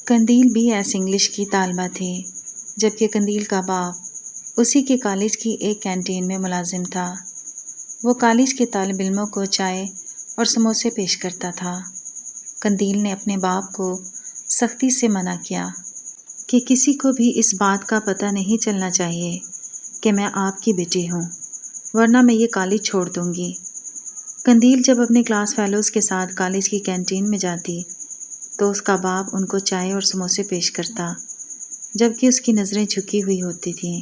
Qandeel B S English کی طالبہ تھی، جبکہ قندیل کا باپ اسی کے کالج کی ایک کینٹین میں ملازم تھا۔ وہ کالج کے طالب علموں کو چائے اور سموسے پیش کرتا تھا۔ قندیل نے اپنے باپ کو سختی سے منع کیا کہ کسی کو بھی اس بات کا پتہ نہیں چلنا چاہیے کہ میں آپ کی بیٹی ہوں، ورنہ میں یہ کالج چھوڑ دوں گی۔ قندیل جب اپنے کلاس فیلوز کے ساتھ کالج کی کینٹین میں جاتی تو اس کا باپ ان کو چائے اور سموسے پیش کرتا، جبکہ اس کی نظریں جھکی ہوئی ہوتی تھیں۔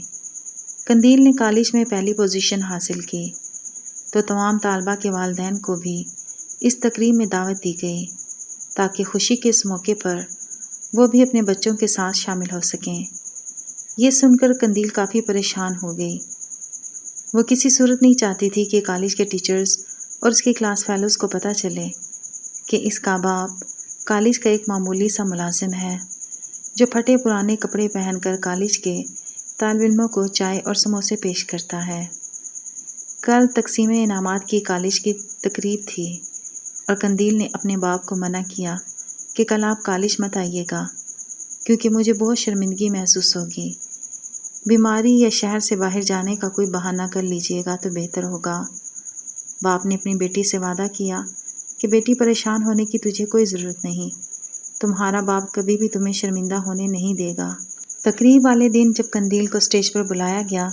قندیل نے کالج میں پہلی پوزیشن حاصل کی تو تمام طالبہ کے والدین کو بھی اس تقریب میں دعوت دی گئی تاکہ خوشی کے اس موقع پر وہ بھی اپنے بچوں کے ساتھ شامل ہو سکیں۔ یہ سن کر قندیل کافی پریشان ہو گئی۔ وہ کسی صورت نہیں چاہتی تھی کہ کالج کے ٹیچرز اور اس کے کلاس فیلوز کو پتہ چلے کہ اس کا باپ کالج کا ایک معمولی سا ملازم ہے جو پھٹے پرانے کپڑے پہن کر کالج کے طالب علموں کو چائے اور سموسے پیش کرتا ہے۔ کل تقسیم انعامات کی کالج کی تقریب تھی اور قندیل نے اپنے باپ کو منع کیا کہ کل آپ کالج مت آئیے گا کیونکہ مجھے بہت شرمندگی محسوس ہوگی۔ بیماری یا شہر سے باہر جانے کا کوئی بہانہ کر لیجیے گا تو بہتر ہوگا۔ باپ نے اپنی بیٹی سے وعدہ کیا کہ بیٹی پریشان ہونے کی تجھے کوئی ضرورت نہیں، تمہارا باپ کبھی بھی تمہیں شرمندہ ہونے نہیں دے گا۔ تقریب والے دن جب قندیل کو اسٹیج پر بلایا گیا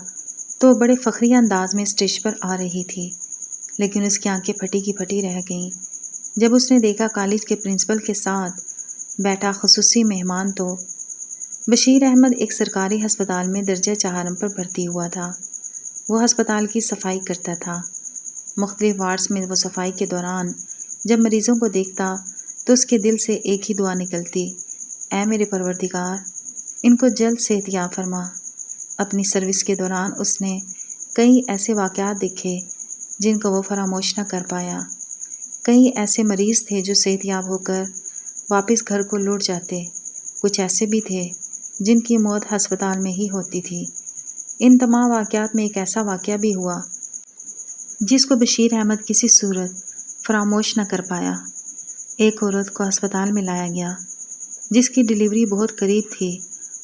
تو وہ بڑے فخریہ انداز میں اسٹیج پر آ رہی تھی، لیکن اس کی آنکھیں پھٹی کی پھٹی رہ گئیں جب اس نے دیکھا کالج کے پرنسپل کے ساتھ بیٹھا خصوصی مہمان تو بشیر احمد ایک سرکاری ہسپتال میں درجہ چہارم پر بھرتی ہوا تھا۔ وہ ہسپتال کی صفائی کرتا تھا۔ مختلف وارڈز میں وہ صفائی کے دوران جب مریضوں کو دیکھتا تو اس کے دل سے ایک ہی دعا نکلتی، اے میرے پروردگار، ان کو جلد صحت یاب فرما۔ اپنی سروس کے دوران اس نے کئی ایسے واقعات دیکھے جن کو وہ فراموش نہ کر پایا۔ کئی ایسے مریض تھے جو صحت یاب ہو کر واپس گھر کو لوٹ جاتے، کچھ ایسے بھی تھے جن کی موت ہسپتال میں ہی ہوتی تھی۔ ان تمام واقعات میں ایک ایسا واقعہ بھی ہوا جس کو بشیر احمد کسی صورت فراموش نہ کر پایا۔ ایک عورت کو ہسپتال میں لایا گیا جس کی ڈیلیوری بہت قریب تھی۔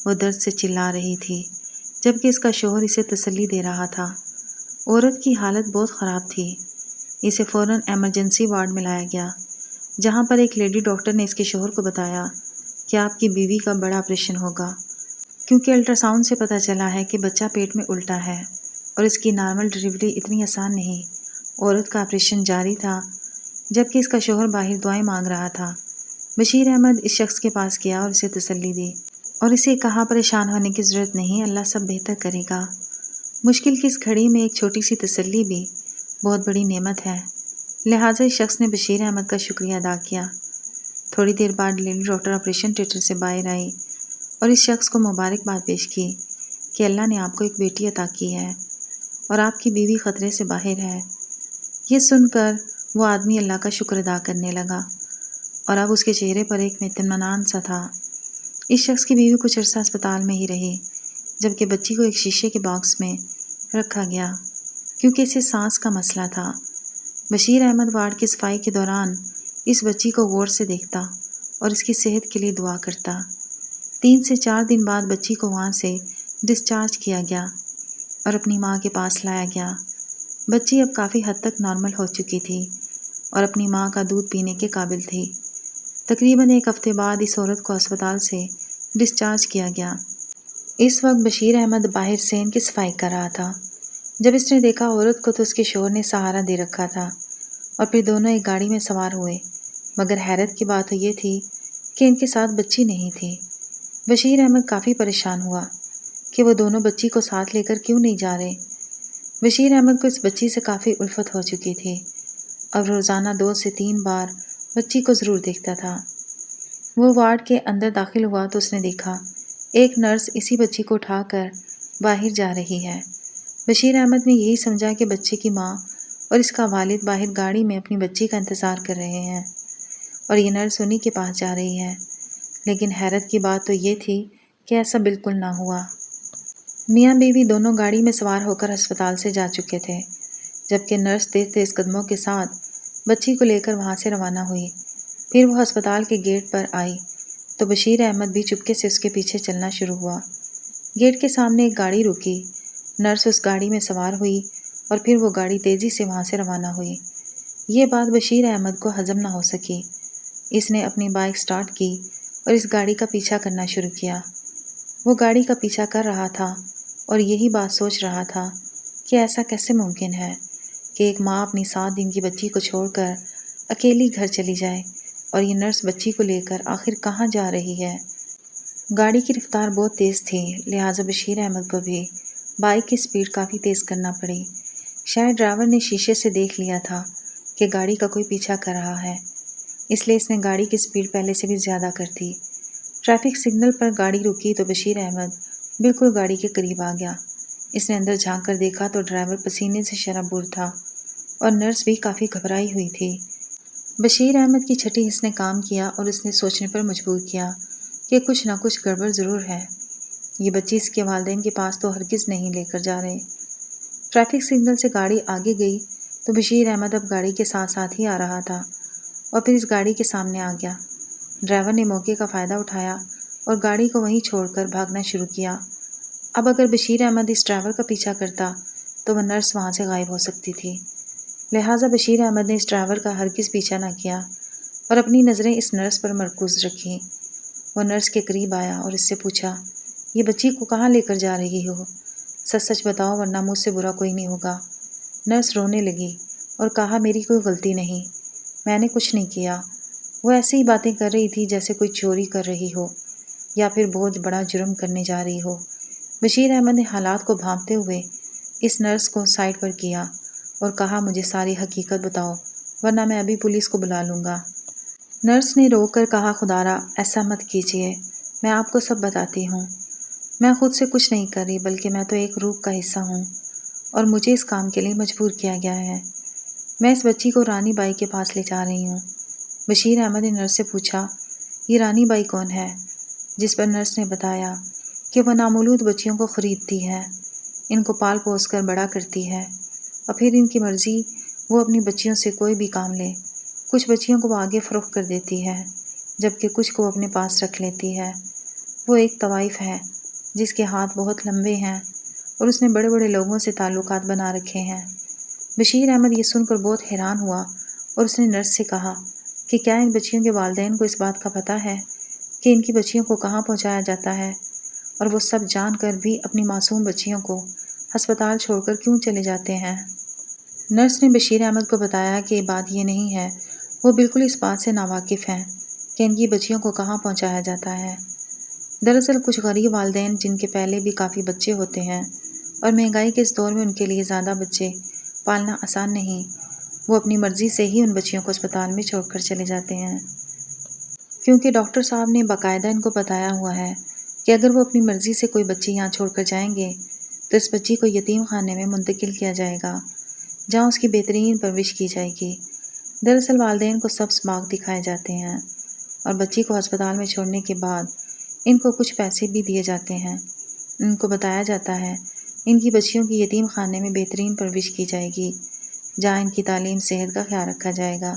وہ درد سے چلا رہی تھی جبکہ اس کا شوہر اسے تسلی دے رہا تھا۔ عورت کی حالت بہت خراب تھی۔ اسے فوراً ایمرجنسی وارڈ میں لایا گیا جہاں پر ایک لیڈی ڈاکٹر نے اس کے شوہر کو بتایا کہ آپ کی بیوی کا بڑا آپریشن ہوگا کیونکہ الٹرا ساؤنڈ سے پتہ چلا ہے کہ بچہ پیٹ میں الٹا ہے اور اس کی نارمل ڈیلیوری اتنی آسان نہیں۔ عورت کا آپریشن جاری تھا جبکہ اس کا شوہر باہر دعائیں مانگ رہا تھا۔ بشیر احمد اس شخص کے پاس گیا اور اسے تسلی دی اور اسے کہا پریشان ہونے کی ضرورت نہیں، اللہ سب بہتر کرے گا۔ مشکل کی اس گھڑی میں ایک چھوٹی سی تسلی بھی بہت بڑی نعمت ہے، لہٰذا اس شخص نے بشیر احمد کا شکریہ ادا کیا۔ تھوڑی دیر بعد لیڈی ڈاکٹر آپریشن تھیٹر سے باہر آئی اور اس شخص کو مبارکباد پیش کی کہ اللہ نے آپ کو ایک بیٹی عطا کی ہے اور آپ کی بیوی خطرے سے باہر ہے۔ یہ سن کر وہ آدمی اللہ کا شکر ادا کرنے لگا اور اب اس کے چہرے پر ایک اطمینان سا تھا۔ اس شخص کی بیوی کچھ عرصہ ہسپتال میں ہی رہی جبکہ بچی کو ایک شیشے کے باکس میں رکھا گیا کیونکہ اسے سانس کا مسئلہ تھا۔ بشیر احمد وارڈ کی صفائی کے دوران اس بچی کو غور سے دیکھتا اور اس کی صحت کے لیے دعا کرتا۔ 3 سے 4 دن بعد بچی کو وہاں سے ڈسچارج کیا گیا اور اپنی ماں کے پاس لایا گیا۔ بچی اب کافی حد تک نارمل ہو چکی تھی اور اپنی ماں کا دودھ پینے کے قابل تھی۔ تقریباً 1 ہفتے بعد اس عورت کو اسپتال سے ڈسچارج کیا گیا۔ اس وقت بشیر احمد باہر سین کی صفائی کر رہا تھا۔ جب اس نے دیکھا عورت کو تو اس کے شوہر نے سہارا دے رکھا تھا اور پھر دونوں ایک گاڑی میں سوار ہوئے، مگر حیرت کی بات تو یہ تھی کہ ان کے ساتھ بچی نہیں تھی۔ بشیر احمد کافی پریشان ہوا کہ وہ دونوں بچی کو ساتھ لے کر کیوں نہیں جا رہے۔ بشیر احمد کو اس بچی سے کافی الفت ہو چکی تھی اور روزانہ 2 سے 3 بار بچی کو ضرور دیکھتا تھا۔ وہ وارڈ کے اندر داخل ہوا تو اس نے دیکھا ایک نرس اسی بچی کو اٹھا کر باہر جا رہی ہے۔ بشیر احمد نے یہی سمجھا کہ بچے کی ماں اور اس کا والد باہر گاڑی میں اپنی بچی کا انتظار کر رہے ہیں اور یہ نرس انہی کے پاس جا رہی ہے، لیکن حیرت کی بات تو یہ تھی کہ ایسا بالکل نہ ہوا۔ میاں بیوی دونوں گاڑی میں سوار ہو کر ہسپتال سے جا چکے تھے جبکہ نرس تیز تیز قدموں کے ساتھ بچی کو لے کر وہاں سے روانہ ہوئی۔ پھر وہ ہسپتال کے گیٹ پر آئی تو بشیر احمد بھی چپکے سے اس کے پیچھے چلنا شروع ہوا۔ گیٹ کے سامنے ایک گاڑی رکی، نرس اس گاڑی میں سوار ہوئی اور پھر وہ گاڑی تیزی سے وہاں سے روانہ ہوئی۔ یہ بات بشیر احمد کو ہضم نہ ہو سکی۔ اس نے اپنی بائک سٹارٹ کی اور اس گاڑی کا پیچھا کرنا شروع کیا۔ وہ گاڑی کا پیچھا کر رہا تھا اور یہی بات سوچ رہا تھا کہ ایسا کیسے ممکن ہے کہ ایک ماں اپنی 7 دن کی بچی کو چھوڑ کر اکیلی گھر چلی جائے، اور یہ نرس بچی کو لے کر آخر کہاں جا رہی ہے۔ گاڑی کی رفتار بہت تیز تھی، لہٰذا بشیر احمد کو بھی بائک کی سپیڈ کافی تیز کرنا پڑی۔ شاید ڈرائیور نے شیشے سے دیکھ لیا تھا کہ گاڑی کا کوئی پیچھا کر رہا ہے، اس لیے اس نے گاڑی کی سپیڈ پہلے سے بھی زیادہ کر دی۔ ٹریفک سگنل پر گاڑی رکی تو بشیر احمد بالکل گاڑی کے قریب آ گیا۔ اس نے اندر جھانک کر دیکھا تو ڈرائیور پسینے سے شرابور تھا اور نرس بھی کافی گھبرائی ہوئی تھی۔ بشیر احمد کی چھٹی حس نے کام کیا اور اس نے سوچنے پر مجبور کیا کہ کچھ نہ کچھ گڑبڑ ضرور ہے۔ یہ بچی اس کے والدین کے پاس تو ہرگز نہیں لے کر جا رہے۔ ٹریفک سگنل سے گاڑی آگے گئی تو بشیر احمد اب گاڑی کے ساتھ ساتھ ہی آ رہا تھا اور پھر اس گاڑی کے سامنے آ گیا۔ ڈرائیور نے موقع کا فائدہ اٹھایا اور گاڑی کو وہیں چھوڑ کر بھاگنا شروع کیا۔ اب اگر بشیر احمد اس ڈرائیور کا پیچھا کرتا تو وہ نرس وہاں سے غائب ہو سکتی تھی، لہٰذا بشیر احمد نے اس ڈرائیور کا ہرگز پیچھا نہ کیا اور اپنی نظریں اس نرس پر مرکوز رکھیں۔ وہ نرس کے قریب آیا اور اس سے پوچھا، یہ بچی کو کہاں لے کر جا رہی ہو؟ سچ سچ بتاؤ ورنہ مجھ سے برا کوئی نہیں ہوگا۔ نرس رونے لگی اور کہا، میری کوئی غلطی نہیں، میں نے کچھ نہیں کیا۔ وہ ایسی ہی باتیں کر رہی تھی جیسے کوئی چوری کر رہی ہو یا پھر بہت بڑا جرم کرنے جا رہی ہو۔ بشیر احمد نے حالات کو بھانپتے ہوئے اس نرس کو سائڈ پر کیا اور کہا، مجھے ساری حقیقت بتاؤ ورنہ میں ابھی پولیس کو بلا لوں گا۔ نرس نے رو کر کہا، خدارا ایسا مت کیجیے، میں آپ کو سب بتاتی ہوں۔ میں خود سے کچھ نہیں کر رہی بلکہ میں تو ایک روح کا حصہ ہوں اور مجھے اس کام کے لیے مجبور کیا گیا ہے۔ میں اس بچی کو رانی بائی کے پاس لے جا رہی ہوں۔ بشیر احمد نے نرس سے پوچھا، یہ رانی بائی کون ہے؟ جس پر نرس نے بتایا کہ وہ نامولود بچیوں کو خریدتی ہے، ان کو پال پوس کر بڑا کرتی ہے اور پھر ان کی مرضی وہ اپنی بچیوں سے کوئی بھی کام لے۔ کچھ بچیوں کو وہ آگے فروخت کر دیتی ہے جبکہ کچھ کو اپنے پاس رکھ لیتی ہے۔ وہ ایک طوائف ہے جس کے ہاتھ بہت لمبے ہیں اور اس نے بڑے بڑے لوگوں سے تعلقات بنا رکھے ہیں۔ بشیر احمد یہ سن کر بہت حیران ہوا اور اس نے نرس سے کہا کہ کیا ان بچیوں کے والدین کو اس بات کا پتہ ہے کہ ان کی بچیوں کو کہاں پہنچایا جاتا ہے، اور وہ سب جان کر بھی اپنی معصوم بچیوں کو ہسپتال چھوڑ کر کیوں چلے جاتے ہیں؟ نرس نے بشیر احمد کو بتایا کہ بات یہ نہیں ہے، وہ بالکل اس بات سے ناواقف ہیں کہ ان کی بچیوں کو کہاں پہنچایا جاتا ہے۔ دراصل کچھ غریب والدین جن کے پہلے بھی کافی بچے ہوتے ہیں اور مہنگائی کے اس دور میں ان کے لیے زیادہ بچے پالنا آسان نہیں، وہ اپنی مرضی سے ہی ان بچیوں کو اسپتال میں چھوڑ کر چلے جاتے ہیں، کیونکہ ڈاکٹر صاحب نے باقاعدہ ان کو بتایا ہوا ہے کہ اگر وہ اپنی مرضی سے کوئی بچی یہاں چھوڑ کر جائیں گے تو اس بچی کو یتیم خانے میں منتقل کیا جائے گا جہاں اس کی بہترین پرورش کی جائے گی۔ دراصل والدین کو سبز باغ دکھائے جاتے ہیں اور بچی کو ہسپتال میں چھوڑنے کے بعد ان کو کچھ پیسے بھی دیے جاتے ہیں۔ ان کو بتایا جاتا ہے ان کی بچیوں کی یتیم خانے میں بہترین پرورش کی جائے گی جہاں ان کی تعلیم صحت کا خیال رکھا جائے گا،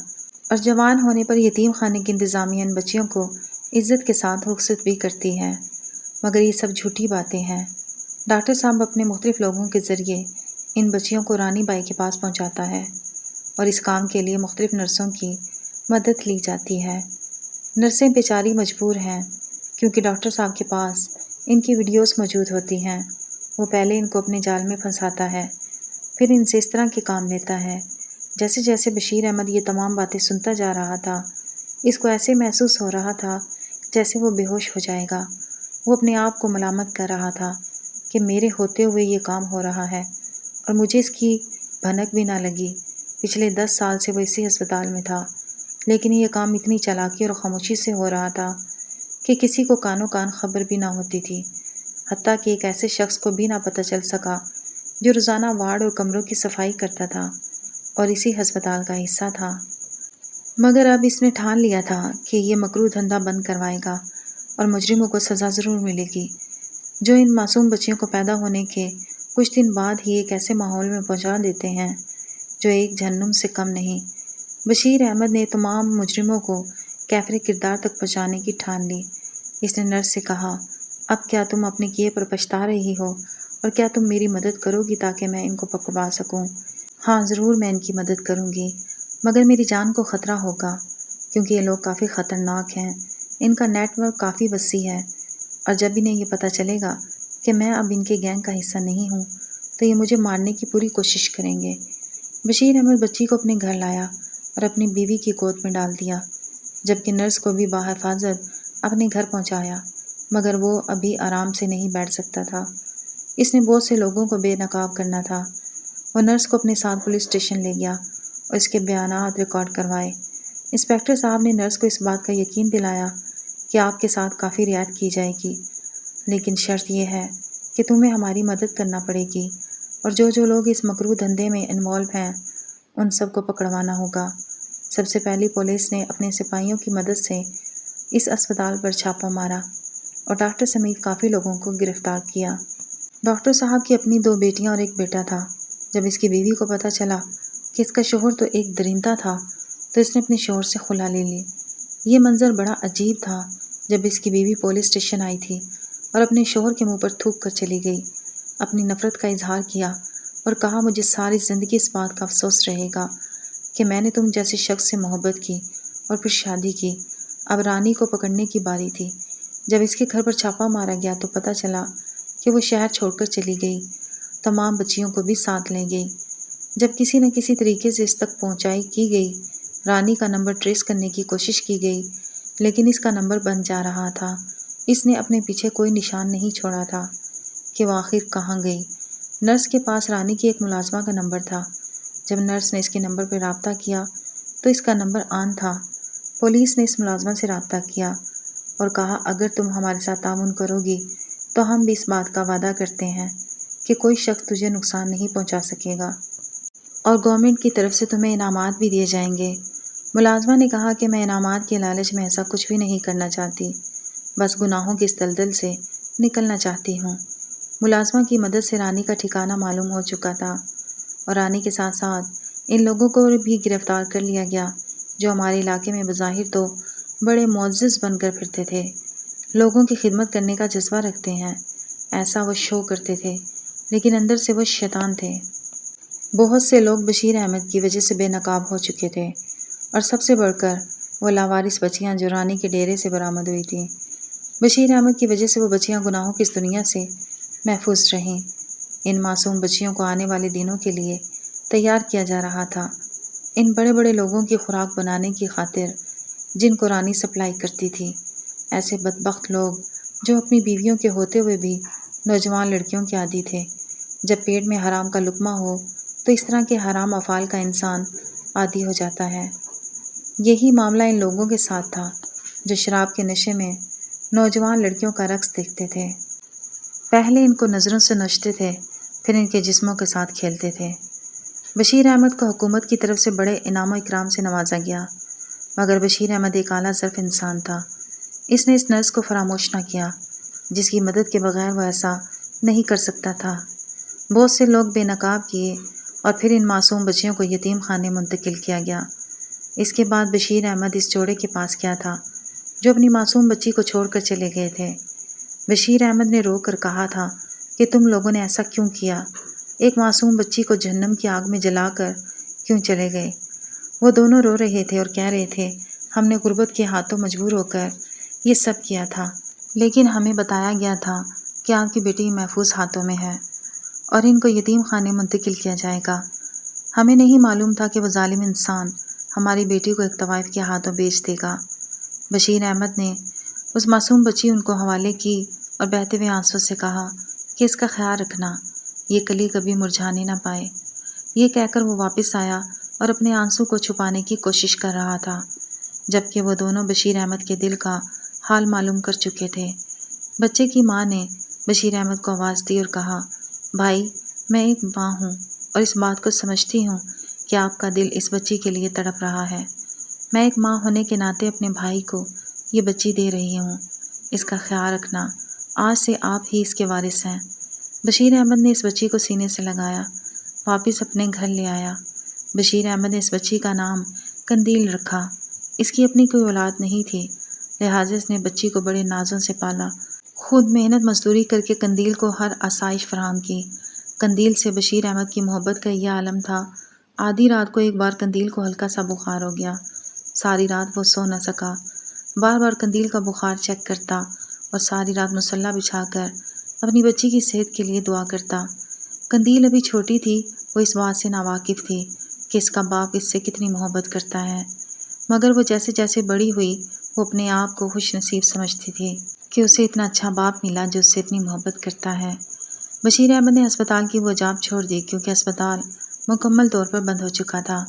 اور جوان ہونے پر یتیم خانے کی انتظامیہ ان بچیوں کو عزت کے ساتھ رخصت بھی کرتی ہے۔ مگر یہ سب جھوٹی باتیں ہیں۔ ڈاکٹر صاحب اپنے مختلف لوگوں کے ذریعے ان بچیوں کو رانی بائی کے پاس پہنچاتا ہے اور اس کام کے لیے مختلف نرسوں کی مدد لی جاتی ہے۔ نرسیں بیچاری مجبور ہیں کیونکہ ڈاکٹر صاحب کے پاس ان کی ویڈیوز موجود ہوتی ہیں۔ وہ پہلے ان کو اپنے جال میں پھنساتا ہے، پھر ان سے اس طرح کے کام لیتا ہے۔ جیسے جیسے بشیر احمد یہ تمام باتیں سنتا جا رہا تھا، اس کو ایسے محسوس ہو رہا تھا جیسے وہ بے ہوش ہو جائے گا۔ وہ اپنے آپ کو ملامت کر رہا تھا کہ میرے ہوتے ہوئے یہ کام ہو رہا ہے اور مجھے اس کی بھنک بھی نہ لگی۔ پچھلے 10 سال سے وہ اسی ہسپتال میں تھا، لیکن یہ کام اتنی چالاکی اور خاموشی سے ہو رہا تھا کہ کسی کو کانوں کان خبر بھی نہ ہوتی تھی، حتیٰ کہ ایک ایسے شخص کو بھی نہ پتہ چل سکا جو روزانہ وارڈ اور کمروں کی صفائی کرتا تھا اور اسی ہسپتال کا حصہ تھا۔ مگر اب اس نے ٹھان لیا تھا کہ یہ مکروہ دھندا بند کروائے گا اور مجرموں کو سزا ضرور ملے گی جو ان معصوم بچیوں کو پیدا ہونے کے کچھ دن بعد ہی ایک ایسے ماحول میں پہنچا دیتے ہیں جو ایک جہنم سے کم نہیں۔ بشیر احمد نے تمام مجرموں کو کیفر کردار تک پہنچانے کی ٹھان لی اس نے نرس سے کہا، اب کیا تم اپنے کیے پر پچھتا رہی ہو اور کیا تم میری مدد کرو گی تاکہ میں ان کو پکڑوا سکوں؟ ہاں ضرور میں ان کی مدد کروں گی، مگر میری جان کو خطرہ ہوگا کیونکہ یہ لوگ کافی خطرناک ہیں، ان کا نیٹ ورک کافی وسیع ہے اور جب انہیں یہ پتہ چلے گا کہ میں اب ان کے گینگ کا حصہ نہیں ہوں تو یہ مجھے مارنے کی پوری کوشش کریں گے۔ بشیر احمد بچی کو اپنے گھر لایا اور اپنی بیوی کی گود میں ڈال دیا، جبکہ نرس کو بھی بحفاظت اپنے گھر پہنچایا، مگر وہ ابھی آرام سے نہیں بیٹھ سکتا تھا۔ اس نے بہت سے لوگوں کو بے نقاب کرنا تھا۔ وہ نرس کو اپنے ساتھ پولیس اسٹیشن لے گیا اور اس کے بیانات ریکارڈ کروائے۔ انسپکٹر صاحب نے نرس کو اس بات کا یقین دلایا کہ آپ کے ساتھ کافی رعایت کی جائے گی، لیکن شرط یہ ہے کہ تمہیں ہماری مدد کرنا پڑے گی اور جو لوگ اس مکروہ دھندے میں انوالو ہیں ان سب کو پکڑوانا ہوگا۔ سب سے پہلی پولیس نے اپنے سپاہیوں کی مدد سے اس اسپتال پر چھاپہ مارا اور ڈاکٹر سمیت کافی لوگوں کو گرفتار کیا۔ ڈاکٹر صاحب کی اپنی 2 بیٹیاں اور 1 بیٹا تھا۔ جب اس کی بیوی کو پتہ چلا کہ اس کا شوہر تو ایک درندہ تھا تو اس نے اپنے شوہر سے خلا لے لی۔ یہ منظر بڑا عجیب تھا جب اس کی بیوی پولیس اسٹیشن آئی تھی اور اپنے شوہر کے منہ پر تھوک کر چلی گئی، اپنی نفرت کا اظہار کیا اور کہا، مجھے ساری زندگی اس بات کا افسوس رہے گا کہ میں نے تم جیسے شخص سے محبت کی اور پھر شادی کی۔ اب رانی کو پکڑنے کی باری تھی۔ جب اس کے گھر پر چھاپہ مارا گیا تو پتہ چلا کہ وہ شہر چھوڑ کر چلی گئی، تمام بچیوں کو بھی ساتھ لے گئی۔ جب کسی نہ کسی طریقے سے اس تک پہنچائی کی گئی، رانی کا نمبر ٹریس کرنے کی کوشش کی گئی، لیکن اس کا نمبر بند جا رہا تھا۔ اس نے اپنے پیچھے کوئی نشان نہیں چھوڑا تھا کہ وہ آخر کہاں گئی۔ نرس کے پاس رانی کی ایک ملازمہ کا نمبر تھا۔ جب نرس نے اس کے نمبر پر رابطہ کیا تو اس کا نمبر آن تھا۔ پولیس نے اس ملازمہ سے رابطہ کیا اور کہا، اگر تم ہمارے ساتھ تعاون کرو گی تو ہم بھی اس بات کا وعدہ کرتے ہیں کہ کوئی شخص تجھے نقصان نہیں پہنچا سکے گا اور گورنمنٹ کی طرف سے تمہیں انعامات بھی دیے جائیں گے۔ ملازمہ نے کہا کہ میں انعامات کے لالچ میں ایسا کچھ بھی نہیں کرنا چاہتی، بس گناہوں کے اس دلدل سے نکلنا چاہتی ہوں۔ ملازمہ کی مدد سے رانی کا ٹھکانہ معلوم ہو چکا تھا اور رانی کے ساتھ ساتھ ان لوگوں کو بھی گرفتار کر لیا گیا جو ہمارے علاقے میں بظاہر تو بڑے معزز بن کر پھرتے تھے، لوگوں کی خدمت کرنے کا جذبہ رکھتے ہیں، ایسا وہ شو کرتے تھے، لیکن اندر سے وہ شیطان تھے۔ بہت سے لوگ بشیر احمد کی وجہ سے بے نقاب ہو چکے تھے اور سب سے بڑھ کر وہ لاوارث بچیاں جو رانی کے ڈیرے سے برآمد ہوئی تھیں۔ بشیر احمد کی وجہ سے وہ بچیاں گناہوں کی اس دنیا سے محفوظ رہیں۔ ان معصوم بچیوں کو آنے والے دنوں کے لیے تیار کیا جا رہا تھا، ان بڑے بڑے لوگوں کی خوراک بنانے کی خاطر جن کو رانی سپلائی کرتی تھی۔ ایسے بدبخت لوگ جو اپنی بیویوں کے ہوتے ہوئے بھی نوجوان لڑکیوں کے عادی تھے۔ جب پیٹ میں حرام کا لقمہ ہو تو اس طرح کے حرام افعال کا انسان عادی ہو جاتا ہے۔ یہی معاملہ ان لوگوں کے ساتھ تھا جو شراب کے نشے میں نوجوان لڑکیوں کا رقص دیکھتے تھے۔ پہلے ان کو نظروں سے نوچتے تھے، پھر ان کے جسموں کے ساتھ کھیلتے تھے۔ بشیر احمد کو حکومت کی طرف سے بڑے انعام و اکرام سے نوازا گیا، مگر بشیر احمد ایک اعلیٰ ظرف انسان تھا۔ اس نے اس نرس کو فراموش نہ کیا جس کی مدد کے بغیر وہ ایسا نہیں کر سکتا تھا۔ بہت سے لوگ بے نقاب کیے اور پھر ان معصوم بچیوں کو یتیم خانے منتقل کیا گیا۔ اس کے بعد بشیر احمد اس جوڑے کے پاس گیا تھا جو اپنی معصوم بچی کو چھوڑ کر چلے گئے تھے۔ بشیر احمد نے رو کر کہا تھا کہ تم لوگوں نے ایسا کیوں کیا؟ ایک معصوم بچی کو جہنم کی آگ میں جلا کر کیوں چلے گئے؟ وہ دونوں رو رہے تھے اور کہہ رہے تھے، ہم نے غربت کے ہاتھوں مجبور ہو کر یہ سب کیا تھا، لیکن ہمیں بتایا گیا تھا کہ آپ کی بیٹی محفوظ ہاتھوں میں ہے اور ان کو یتیم خانے منتقل کیا جائے گا۔ ہمیں نہیں معلوم تھا کہ وہ ظالم انسان ہماری بیٹی کو ایک طوائف کے ہاتھوں بیچ دے گا۔ بشیر احمد نے اس معصوم بچی ان کو حوالے کی اور بہتے ہوئے آنسوں سے کہا کہ اس کا خیال رکھنا، یہ کلی کبھی مرجھانے نہ پائے۔ یہ کہہ کر وہ واپس آیا اور اپنے آنسوں کو چھپانے کی کوشش کر رہا تھا، جبکہ وہ دونوں بشیر احمد کے دل کا حال معلوم کر چکے تھے۔ بچے کی ماں نے بشیر احمد کو آواز دی اور کہا، بھائی، میں ایک ماں ہوں اور اس بات کو سمجھتی ہوں کہ آپ کا دل اس بچی کے لیے تڑپ رہا ہے۔ میں ایک ماں ہونے کے ناطے اپنے بھائی کو یہ بچی دے رہی ہوں، اس کا خیال رکھنا، آج سے آپ ہی اس کے وارث ہیں۔ بشیر احمد نے اس بچی کو سینے سے لگایا، واپس اپنے گھر لے آیا۔ بشیر احمد نے اس بچی کا نام قندیل رکھا۔ اس کی اپنی کوئی اولاد نہیں تھی، لہٰذا اس نے بچی کو بڑے نازوں سے پالا، خود محنت مزدوری کر کے قندیل کو ہر آسائش فراہم کی۔ قندیل سے بشیر احمد کی محبت کا یہ عالم تھا۔ آدھی رات کو ایک بار قندیل کو ہلکا سا بخار ہو گیا، ساری رات وہ سو نہ سکا، بار بار قندیل کا بخار چیک کرتا اور ساری رات مصلی بچھا کر اپنی بچی کی صحت کے لیے دعا کرتا۔ قندیل ابھی چھوٹی تھی، وہ اس بات سے ناواقف تھی کہ اس کا باپ اس سے کتنی محبت کرتا ہے، مگر وہ جیسے جیسے بڑی ہوئی وہ اپنے آپ کو خوش نصیب سمجھتی تھی کہ اسے اتنا اچھا باپ ملا جو اس سے اتنی محبت کرتا ہے۔ بشیر احمد نے اسپتال کی وہ جاب چھوڑ دی کیونکہ اسپتال مکمل طور پر بند ہو چکا تھا۔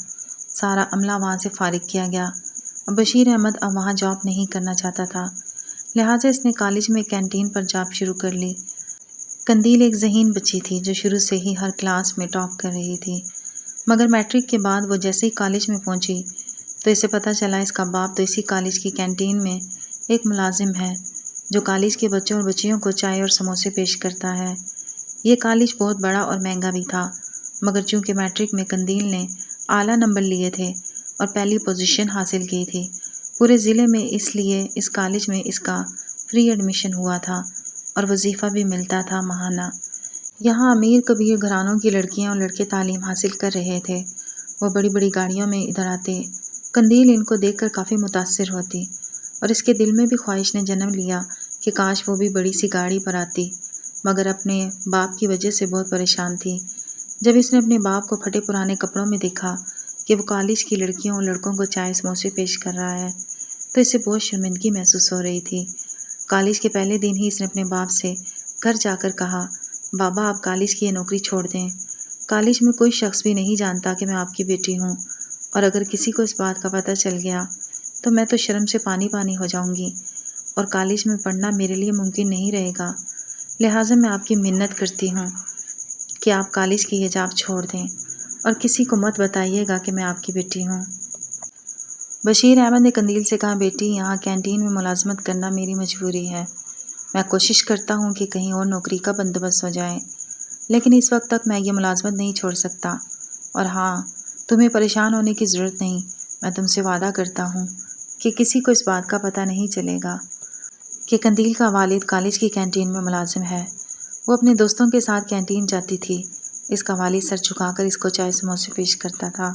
سارا عملہ وہاں سے فارغ کیا گیا اور بشیر احمد اب وہاں جاب نہیں کرنا چاہتا تھا، لہٰذا اس نے کالج میں کینٹین پر جاب شروع کر لی۔ قندیل ایک ذہین بچی تھی جو شروع سے ہی ہر کلاس میں ٹاپ کر رہی تھی، مگر میٹرک کے بعد وہ جیسے ہی کالج میں پہنچی تو اسے پتہ چلا اس کا باپ تو اسی کالج کی کینٹین میں ایک ملازم ہے جو کالج کے بچوں اور بچیوں کو چائے اور سموسے پیش کرتا ہے۔ یہ کالج بہت بڑا اور مہنگا بھی تھا، مگر چونکہ میٹرک میں قندیل نے اعلیٰ نمبر لیے تھے اور پہلی پوزیشن حاصل کی تھی پورے ضلع میں، اس لیے اس کالج میں اس کا فری ایڈمیشن ہوا تھا اور وظیفہ بھی ملتا تھا ماہانہ۔ یہاں امیر کبیر گھرانوں کی لڑکیاں اور لڑکے تعلیم حاصل کر رہے تھے۔ وہ بڑی بڑی گاڑیوں میں ادھر آتے۔ قندیل ان کو دیکھ کر کافی متاثر ہوتی اور اس کے دل میں بھی خواہش نے جنم لیا کہ کاش وہ بھی بڑی سی گاڑی پر آتی، مگر اپنے باپ کی وجہ سے بہت پریشان تھی۔ جب اس نے اپنے باپ کو پھٹے پرانے کپڑوں میں دیکھا کہ وہ کالج کی لڑکیوں اور لڑکوں کو چائے سموسے پیش کر رہا ہے تو اسے بہت شرمندگی محسوس ہو رہی تھی۔ کالج کے پہلے دن ہی اس نے اپنے باپ سے گھر جا کر کہا، بابا آپ کالج کی یہ نوکری چھوڑ دیں، کالج میں کوئی شخص بھی نہیں جانتا کہ میں آپ کی بیٹی ہوں، اور اگر کسی کو اس بات کا پتہ چل گیا تو میں تو شرم سے پانی پانی ہو جاؤں گی اور کالج میں پڑھنا میرے لیے ممکن نہیں رہے گا، لہٰذا میں آپ کی منت کرتی ہوں کہ آپ کالج کی یہ جاب چھوڑ دیں اور کسی کو مت بتائیے گا کہ میں آپ کی بیٹی ہوں۔ بشیر احمد نے قندیل سے کہا، بیٹی یہاں کینٹین میں ملازمت کرنا میری مجبوری ہے، میں کوشش کرتا ہوں کہ کہیں اور نوکری کا بندوبست ہو جائے، لیکن اس وقت تک میں یہ ملازمت نہیں چھوڑ سکتا، اور ہاں تمہیں پریشان ہونے کی ضرورت نہیں، میں تم سے وعدہ کرتا ہوں کہ کسی کو اس بات کا پتہ نہیں چلے گا کہ قندیل کا والد کالج کی کینٹین میں ملازم ہے۔ وہ اپنے دوستوں کے ساتھ کینٹین جاتی تھی، اس کا والد سر جھکا کر اس کو چائے سموسے پیش کرتا تھا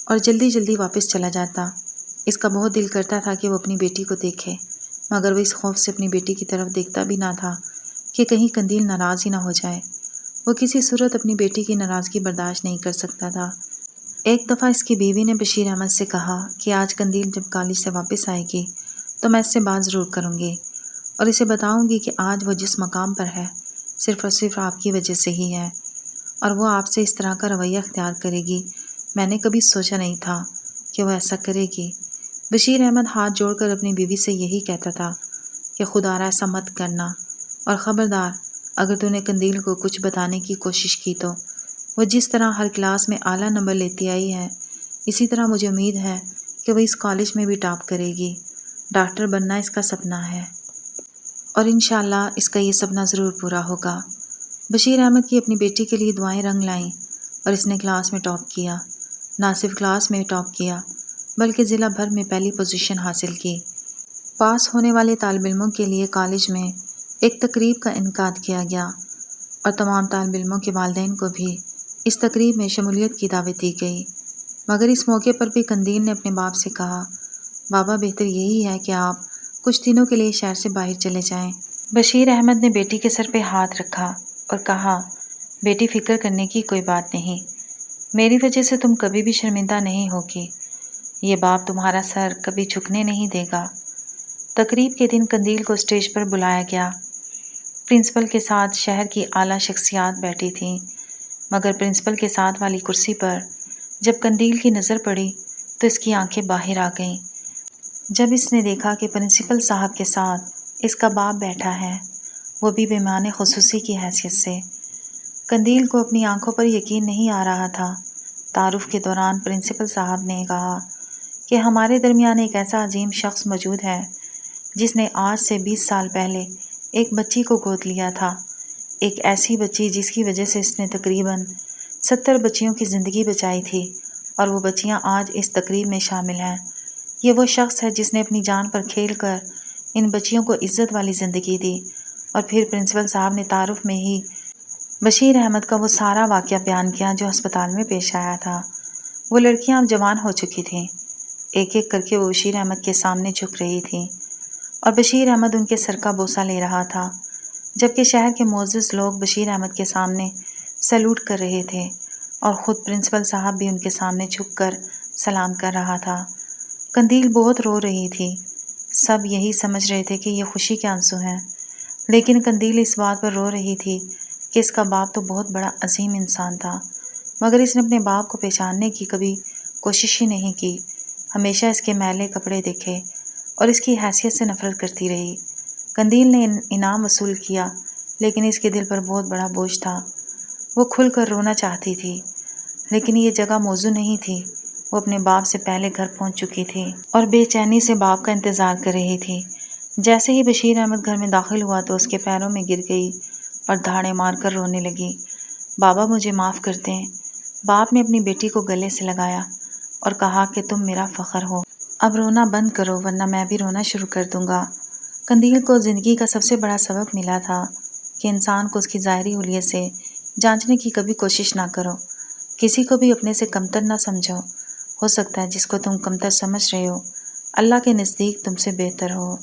اور جلدی جلدی واپس چلا جاتا۔ اس کا بہت دل کرتا تھا کہ وہ اپنی بیٹی کو دیکھے، مگر وہ اس خوف سے اپنی بیٹی کی طرف دیکھتا بھی نہ تھا کہ کہیں قندیل ناراض ہی نہ ہو جائے۔ وہ کسی صورت اپنی بیٹی کی ناراضگی برداشت نہیں کر سکتا تھا۔ ایک دفعہ اس کی بیوی نے بشیر احمد سے کہا کہ آج قندیل جب کالج سے واپس آئے گی تو میں اس سے بات ضرور کروں گی اور اسے بتاؤں گی کہ آج وہ جس مقام پر ہے صرف اور صرف آپ کی وجہ سے ہی ہے، اور وہ آپ سے اس طرح کا رویہ اختیار کرے گی، میں نے کبھی سوچا نہیں تھا کہ وہ ایسا کرے گی۔ بشیر احمد ہاتھ جوڑ کر اپنی بیوی سے یہی کہتا تھا کہ خدا را ایسا مت کرنا، اور خبردار اگر تو نے قندیل کو کچھ بتانے کی کوشش کی تو وہ جس طرح ہر کلاس میں اعلیٰ نمبر لیتی آئی ہے اسی طرح مجھے امید ہے کہ وہ اس کالج میں بھی ٹاپ کرے گی۔ ڈاکٹر بننا اس کا سپنا ہے اور انشاءاللہ اس کا یہ سپنا ضرور پورا ہوگا۔ بشیر احمد کی اپنی بیٹی کے لیے دعائیں رنگ لائیں اور اس نے کلاس میں ٹاپ کیا، نہ صرف کلاس میں ٹاپ کیا بلکہ ضلع بھر میں پہلی پوزیشن حاصل کی۔ پاس ہونے والے طالب علموں کے لیے کالج میں ایک تقریب کا انعقاد کیا گیا اور تمام طالب علموں کے والدین کو بھی اس تقریب میں شمولیت کی دعوت دی گئی، مگر اس موقع پر بھی قندیل نے اپنے باپ سے کہا، بابا بہتر یہی ہے کہ آپ کچھ دنوں کے لیے شہر سے باہر چلے جائیں۔ بشیر احمد نے بیٹی کے سر پہ ہاتھ رکھا اور کہا، بیٹی فکر کرنے کی کوئی بات نہیں، میری وجہ سے تم کبھی بھی شرمندہ نہیں ہوگی، یہ باپ تمہارا سر کبھی جھکنے نہیں دے گا۔ تقریب کے دن قندیل کو اسٹیج پر بلایا گیا۔ پرنسپل کے ساتھ شہر کی اعلیٰ شخصیات بیٹھی تھیں، مگر پرنسپل کے ساتھ والی کرسی پر جب قندیل کی نظر پڑی تو اس کی آنکھیں باہر آ گئیں۔ جب اس نے دیکھا کہ پرنسپل صاحب کے ساتھ اس کا باپ بیٹھا ہے، وہ بھی مہمان خصوصی کی حیثیت سے، قندیل کو اپنی آنکھوں پر یقین نہیں آ رہا تھا۔ تعارف کے دوران پرنسپل صاحب نے کہا کہ ہمارے درمیان ایک ایسا عظیم شخص موجود ہے جس نے آج سے 20 سال پہلے ایک بچی کو گود لیا تھا، ایک ایسی بچی جس کی وجہ سے اس نے تقریباً 70 بچیوں کی زندگی بچائی تھی، اور وہ بچیاں آج اس تقریب میں شامل ہیں۔ یہ وہ شخص ہے جس نے اپنی جان پر کھیل کر ان بچیوں کو عزت والی زندگی دی۔ اور پھر پرنسپل صاحب نے تعارف میں ہی بشیر احمد کا وہ سارا واقعہ بیان کیا جو ہسپتال میں پیش آیا تھا۔ وہ لڑکیاں اب جوان ہو چکی تھیں۔ ایک ایک کر کے وہ بشیر احمد کے سامنے جھک رہی تھیں اور بشیر احمد ان کے سر کا بوسہ لے رہا تھا، جبکہ شہر کے معزز لوگ بشیر احمد کے سامنے سلوٹ کر رہے تھے اور خود پرنسپل صاحب بھی ان کے سامنے جھک کر سلام کر رہا تھا۔ قندیل بہت رو رہی تھی۔ سب یہی سمجھ رہے تھے کہ یہ خوشی کے آنسو ہیں، لیکن قندیل اس بات پر رو رہی تھی کہ اس کا باپ تو بہت بڑا عظیم انسان تھا، مگر اس نے اپنے باپ کو پہچاننے کی کبھی کوشش ہی نہیں کی۔ ہمیشہ اس کے میلے کپڑے دیکھے اور اس کی حیثیت سے نفرت کرتی رہی۔ قندیل نے انعام وصول کیا، لیکن اس کے دل پر بہت بڑا بوجھ تھا۔ وہ کھل کر رونا چاہتی تھی، لیکن یہ جگہ موزوں نہیں تھی۔ وہ اپنے باپ سے پہلے گھر پہنچ چکی تھی اور بے چینی سے باپ کا انتظار کر رہی تھی۔ جیسے ہی بشیر احمد گھر میں داخل ہوا تو اس کے پیروں میں گر گئی اور دھاڑے مار کر رونے لگی۔ بابا مجھے معاف کر دیں۔ باپ نے اپنی بیٹی کو گلے سے لگایا اور کہا کہ تم میرا فخر ہو۔ اب رونا بند کرو ورنہ میں بھی رونا شروع کر دوں گا۔ قندیل کو زندگی کا سب سے بڑا سبق ملا تھا کہ انسان کو اس کی ظاہری حلیے سے جانچنے کی کبھی کوشش نہ کرو۔ کسی کو بھی اپنے سے کمتر نہ سمجھو۔ ہو سکتا ہے جس کو تم کمتر سمجھ رہے ہو اللہ کے نزدیک تم سے بہتر ہو۔